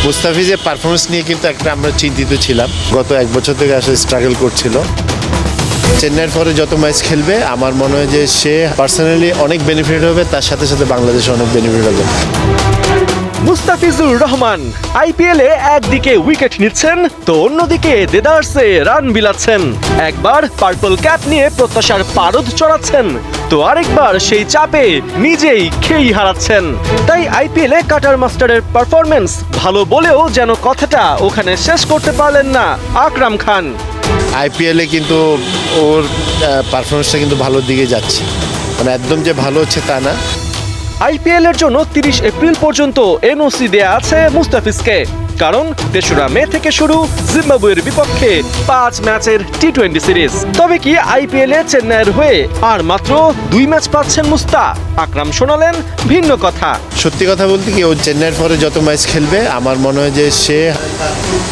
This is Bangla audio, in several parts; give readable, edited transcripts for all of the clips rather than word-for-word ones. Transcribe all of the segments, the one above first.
মুস্তাফিজের পারফরমেন্স নিয়ে কিন্তু একটা আমরা চিন্তিত ছিলাম। গত এক বছর থেকে আসলে স্ট্রাগল করছিল। চেন্নাইয়ের পরে যত ম্যাচ খেলবে আমার মনে হয় যে সে পার্সোনালি অনেক বেনিফিট হবে, তার সাথে সাথে বাংলাদেশে অনেক বেনিফিট হবে। মুস্তাফিজুর রহমান আইপিএলে একদিকে উইকেট নিচ্ছেন তো অন্যদিকে দেদারসে রান বিলাচ্ছেন। একবার পার্পল ক্যাপ নিয়ে প্রত্যাশার পারদ চড়াচ্ছেন, তো আরেকবার সেই চাপে নিজেই খেই হারাচ্ছেন। তাই আইপিএলে কাটার মাস্টারের পারফরমেন্স ভালো বলেও যেন কথাটা ওখানে শেষ করতে পারলেন না আকরাম খান। আইপিএলে কিন্তু ওর পারফরমেন্সটা কিন্তু ভালোর দিকে যাচ্ছে, মানে একদম যে ভালো হচ্ছে তা না। আইপিএল এর জন্য 30 এপ্রিল পর্যন্ত এনওসি দেয়া আছে মুস্তাফিজকে, কারণ 3রা মে থেকে শুরু জিম্বাবুয়ের বিপক্ষে 5 ম্যাচের টি20 সিরিজ। তবে কি আইপিএল এ চেন্নাইয়ের হয়ে আর মাত্র 2 ম্যাচ পাচ্ছেন মুস্তা? আকরাম শোনালেন ভিন্ন কথা। সত্যি কথা বলতে কি, ও চেন্নাইয়ের পরে যত ম্যাচ খেলবে আমার মনে হয় যে সে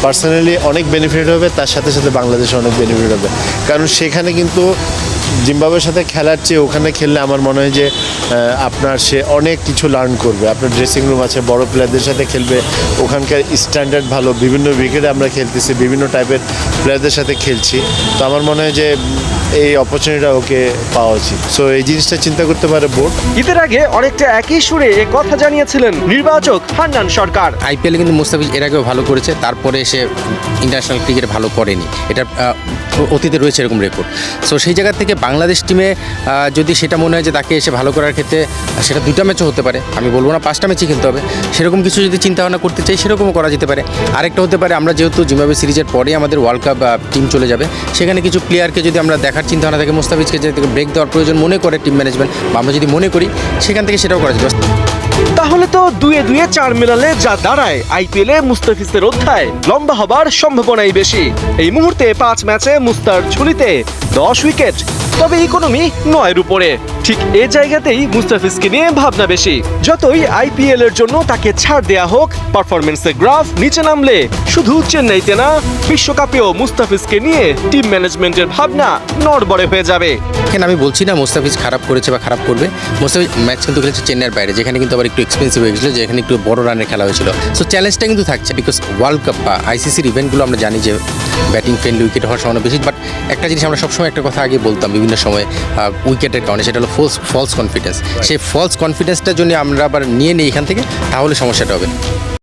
পার্সোনালি অনেক বেনিফিট হবে, তার সাথে সাথে বাংলাদেশে অনেক বেনিফিট হবে। কারণ সেখানে কিন্তু জিম্বাবুয়ের সাথে খেলার চেয়ে ওখানে খেললে আমার মনে হয় যে আপনার সে অনেক কিছু লার্ন করবে। আপনার ড্রেসিং রুম আছে, বড় প্লেয়ারদের সাথে খেলবে, ওখানকার স্ট্যান্ডার্ড ভালো, বিভিন্ন উইকেটে আমরা খেলতেছি, বিভিন্ন টাইপের প্লেয়ারদের সাথে খেলছি। তো আমার মনে হয় যে এই অপরচুনিটিটা ওকে পাওয়া উচিত। সো এই জিনিসটা চিন্তা করতে পারে বোর্ড। ঈদের আগে অনেকটা একই সুরে এ কথা জানিয়েছিলেন নির্বাচক হান্নান সরকার। আইপিএলে কিন্তু মুস্তাফিজ এর আগেও ভালো করেছে, তারপরে সে ইন্টারন্যাশনাল ক্রিকেটে ভালো করেনি, এটা অতীতে রয়েছে এরকম রেকর্ড। সো সেই জায়গা থেকে বাংলাদেশ টিমে যদি সেটা মনে হয় যে তাকে এসে ভালো করার ক্ষেত্রে সেটা 2টা ম্যাচও হতে পারে, আমি বলবো না 5টা ম্যাচই খেলতে হবে, সেরকম কিছু যদি চিন্তাভাবনা করতে চাই সেরকমও করা যেতে পারে। আরেকটা হতে পারে, আমরা যেহেতু জিম্বাবুয়ে সিরিজের পরেই আমাদের ওয়ার্ল্ড কাপ টিম চলে যাবে, সেখানে কিছু প্লেয়ারকে যদি আমরা দেখার চিন্তাভাবনা থাকে, মুস্তাফিজকে যদি ব্রেক দেওয়ার প্রয়োজন মনে করে টিম ম্যানেজমেন্ট বা আমরা যদি মনে করি, সেখান থেকে সেটাও করা যাবে। তাহলে তো 2-2 4 মেলালে যা দাঁড়ায় আইপিএলে মুস্তাফিজের অধ্যায় লম্বা হবার সম্ভাবনাই বেশি। এই মুহূর্তে 5 ম্যাচে মুস্তার ঝুলিতে 10 উইকেট, তবে ইকোনমি 9-এর উপরে। ঠিক এই জায়গাতেই মুস্তাফিজকে নিয়ে ভাবনা বেশি। যতই আইপিএল এর জন্য তাকে ছাড় দেয়া হোক, পারফরমেন্সের গ্রাফ নিচে নামলে শুধু চেন্নাইতে না, বিশ্বকাপেও মুস্তাফিজকে নিয়ে টিম ম্যানেজমেন্টের ভাবনা নড়বড়ে হয়ে যাবে। এখানে আমি বলছি না মুস্তাফিজ খারাপ করেছে বা খারাপ করবে। মুস্তাফিজ ম্যাচ কিন্তু খেলেছে চেন্নাইয়ের বাইরে, যেখানে কিন্তু আবার একটু এক্সপেন্সিভ হয়ে গেছিলো, যেখানে একটু বড় রানের খেলা হয়েছিল। সো চ্যালেঞ্জটা কিন্তু থাকছে, বিকজ ওয়ার্ল্ড কাপ বা আইসিসির ইভেন্টগুলো আমরা জানি যে ব্যাটিং ফ্রেন্ডলি, উইকেট হওয়ার সম্ভাবনা বেশি। বাট একটা জিনিস আমরা সবসময় একটা কথা আগে বলতাম বিভিন্ন সময় উইকেটের কারণে, সেটা হলো ফলস কনফিডেন্স। সেই ফলস কনফিডেন্সটার জন্য আমরা আবার নিয়ে নিই এখান থেকে, তাহলে সমস্যাটা হবে।